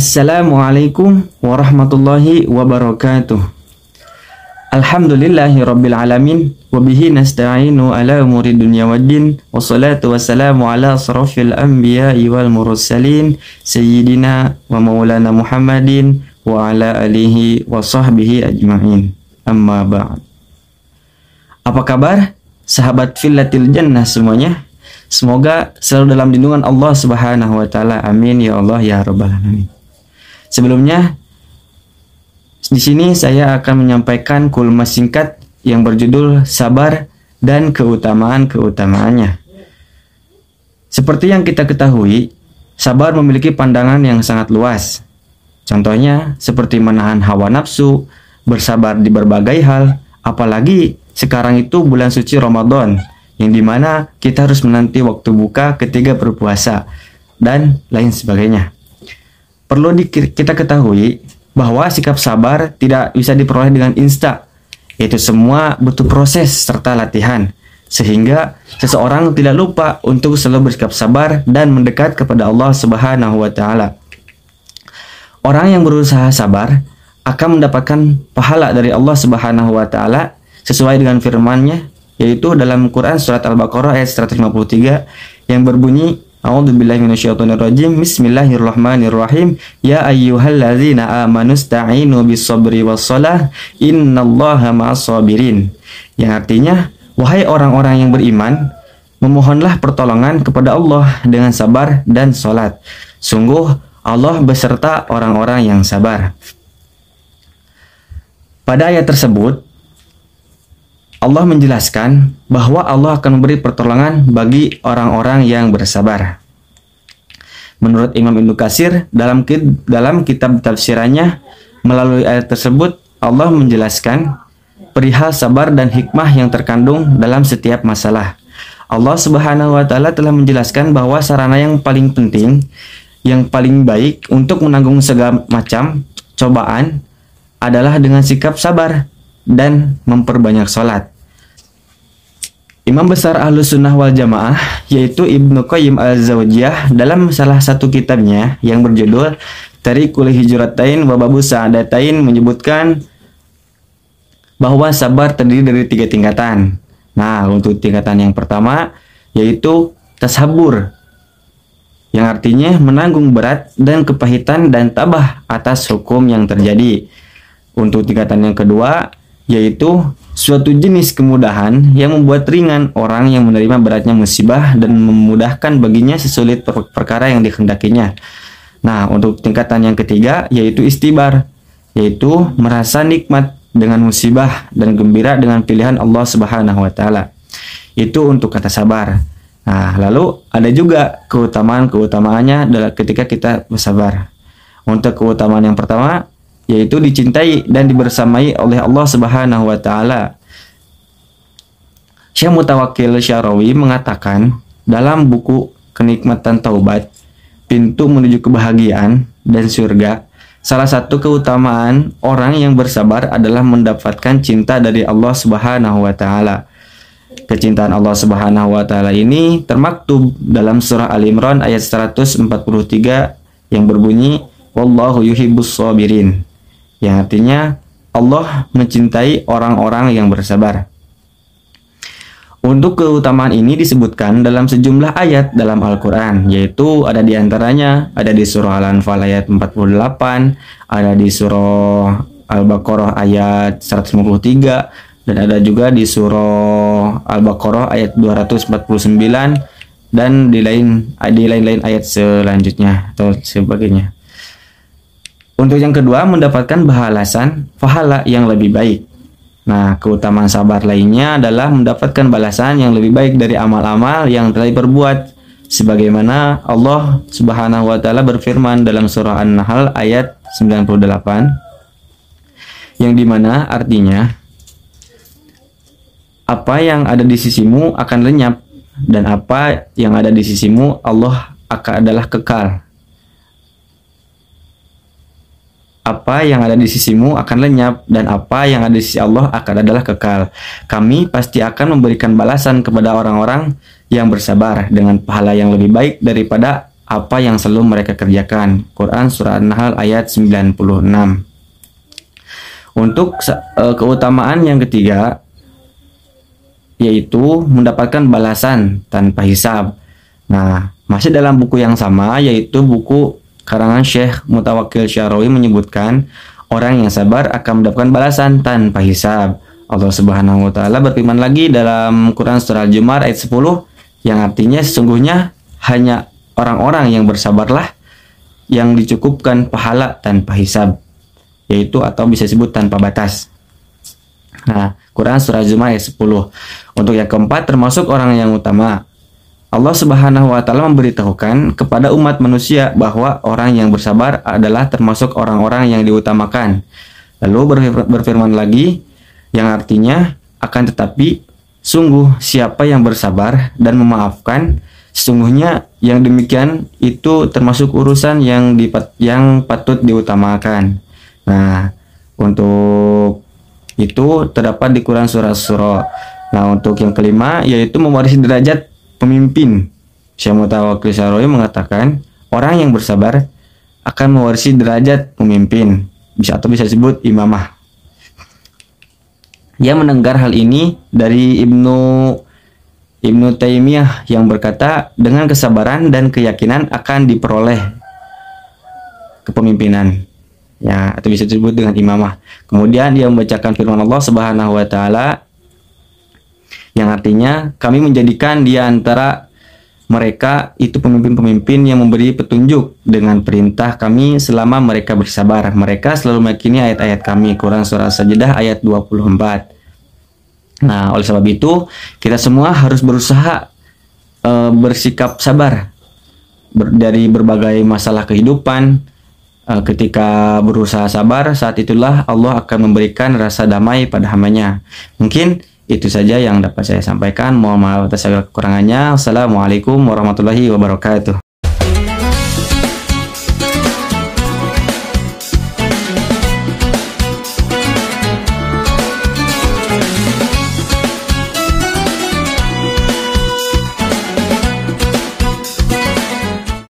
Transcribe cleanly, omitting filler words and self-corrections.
Assalamualaikum warahmatullahi wabarakatuh. Alhamdulillahi rabbil alamin, wabihi nasta'inu ala umuri dunya waddin, wassalatu wassalamu ala asrafil anbiya'i wal mursalin, sayyidina wa maulana Muhammadin wa ala alihi wa sahbihi ajma'in. Amma ba'd. Apa kabar sahabat fillatil jannah semuanya? Semoga selalu dalam lindungan Allah Subhanahu wa taala. Amin ya Allah ya rabbal alamin. Sebelumnya, di sini saya akan menyampaikan kulma singkat yang berjudul Sabar dan keutamaan-keutamaannya. Seperti yang kita ketahui, sabar memiliki pandangan yang sangat luas. Contohnya seperti menahan hawa nafsu, bersabar di berbagai hal, apalagi sekarang itu bulan suci Ramadan, yang dimana kita harus menanti waktu buka ketika berpuasa, dan lain sebagainya. Perlu kita ketahui bahwa sikap sabar tidak bisa diperoleh dengan instan. Itu semua butuh proses serta latihan, sehingga seseorang tidak lupa untuk selalu bersikap sabar dan mendekat kepada Allah Subhanahu wa taala. Orang yang berusaha sabar akan mendapatkan pahala dari Allah Subhanahu wa taala sesuai dengan firman-Nya, yaitu dalam Quran surat Al-Baqarah ayat 153 yang berbunyi, A'udzubillahi minasyaitonirrajim. Bismillahirrahmanirrahim. Ya ayyuhalladzina amanu ista'inu bis-sabri was-shalah innallaha ma'as-sabirin. Yang artinya, wahai orang-orang yang beriman, memohonlah pertolongan kepada Allah dengan sabar dan salat. Sungguh Allah beserta orang-orang yang sabar. Pada ayat tersebut Allah menjelaskan bahwa Allah akan memberi pertolongan bagi orang-orang yang bersabar. Menurut Imam Ibnu Katsir, dalam kitab tafsirannya, melalui ayat tersebut Allah menjelaskan perihal sabar dan hikmah yang terkandung dalam setiap masalah. Allah Subhanahu wa taala telah menjelaskan bahwa sarana yang paling penting, yang paling baik untuk menanggung segala macam cobaan adalah dengan sikap sabar dan memperbanyak sholat. Imam besar Ahlus Sunnah wal Jamaah, yaitu Ibnu Qayyim al-Zawjiyah, dalam salah satu kitabnya yang berjudul Tariqul Hijratain wa Babus Sa'adatain menyebutkan bahwa sabar terdiri dari 3 tingkatan. Nah, untuk tingkatan yang pertama yaitu tasabur, yang artinya menanggung berat dan kepahitan dan tabah atas hukum yang terjadi. Untuk tingkatan yang kedua yaitu suatu jenis kemudahan yang membuat ringan orang yang menerima beratnya musibah dan memudahkan baginya sesulit perkara yang dikehendakinya. Nah, untuk tingkatan yang ketiga yaitu istibar, yaitu merasa nikmat dengan musibah dan gembira dengan pilihan Allah Subhanahu wa taala. Itu untuk kata sabar. Nah, lalu ada juga keutamaan-keutamaannya ketika kita bersabar. Untuk keutamaan yang pertama yaitu dicintai dan dibersamai oleh Allah Subhanahu wa taala. Syekh Mutawakkil Syarawi mengatakan dalam buku Kenikmatan Taubat, Pintu Menuju Kebahagiaan dan Surga, salah satu keutamaan orang yang bersabar adalah mendapatkan cinta dari Allah Subhanahu wa taala. Kecintaan Allah Subhanahu wa taala ini termaktub dalam surah Al-Imran ayat 143 yang berbunyi, Wallahu yuhibbus sabirin, yang artinya Allah mencintai orang-orang yang bersabar. Untuk keutamaan ini disebutkan dalam sejumlah ayat dalam Al-Quran, yaitu ada di antaranya ada di surah Al-Anfal ayat 48, ada di surah Al-Baqarah ayat 153, dan ada juga di surah Al-Baqarah ayat 249, dan di lain-lain ayat selanjutnya atau sebagainya. Untuk yang kedua, mendapatkan pahala yang lebih baik. Nah, keutamaan sabar lainnya adalah mendapatkan balasan yang lebih baik dari amal-amal yang telah diperbuat, sebagaimana Allah Subhanahu wa taala berfirman dalam surah An-Nahl ayat 98, yang dimana artinya apa yang ada di sisimu akan lenyap, dan apa yang ada di sisimu Allah adalah kekal. Apa yang ada di sisimu akan lenyap, dan apa yang ada di sisi Allah adalah kekal. Kami pasti akan memberikan balasan kepada orang-orang yang bersabar dengan pahala yang lebih baik daripada apa yang selalu mereka kerjakan. Quran Surah An-Nahl ayat 96. Untuk keutamaan yang ketiga, yaitu mendapatkan balasan tanpa hisab. Nah, masih dalam buku yang sama, yaitu buku karangan Syekh Mutawakkil Sya'rawi menyebutkan orang yang sabar akan mendapatkan balasan tanpa hisab. Allah Subhanahu wa taala berfirman lagi dalam Quran surah Al-Zumar ayat 10 yang artinya sesungguhnya hanya orang-orang yang bersabarlah yang dicukupkan pahala tanpa hisab, yaitu atau bisa disebut tanpa batas. Nah, Quran surah Al-Zumar ayat 10. Untuk yang keempat termasuk orang yang utama. Allah Subhanahu wa taala memberitahukan kepada umat manusia bahwa orang yang bersabar adalah termasuk orang-orang yang diutamakan. Lalu berfirman lagi yang artinya akan tetapi sungguh siapa yang bersabar dan memaafkan, sesungguhnya yang demikian itu termasuk urusan yang patut diutamakan. Nah, untuk itu terdapat di Quran surah. Nah, untuk yang kelima yaitu mewarisi derajat pemimpin. Syekh Mutawakkil Sya'rawi mengatakan orang yang bersabar akan mewarisi derajat pemimpin, bisa disebut imamah. Ia mendengar hal ini dari Ibnu Taimiyah yang berkata dengan kesabaran dan keyakinan akan diperoleh kepemimpinan, ya, atau bisa disebut dengan imamah. Kemudian dia membacakan firman Allah Subhanahu wa taala yang artinya kami menjadikan di antara mereka itu pemimpin-pemimpin yang memberi petunjuk dengan perintah kami selama mereka bersabar. Mereka selalu meyakini ayat-ayat kami. Quran surah Sajdah ayat 24. Nah, oleh sebab itu kita semua harus berusaha bersikap sabar dari berbagai masalah kehidupan. Ketika berusaha sabar, saat itulah Allah akan memberikan rasa damai pada hambanya. Mungkin itu saja yang dapat saya sampaikan. Mohon maaf atas segala kekurangannya. Wassalamualaikum warahmatullahi wabarakatuh.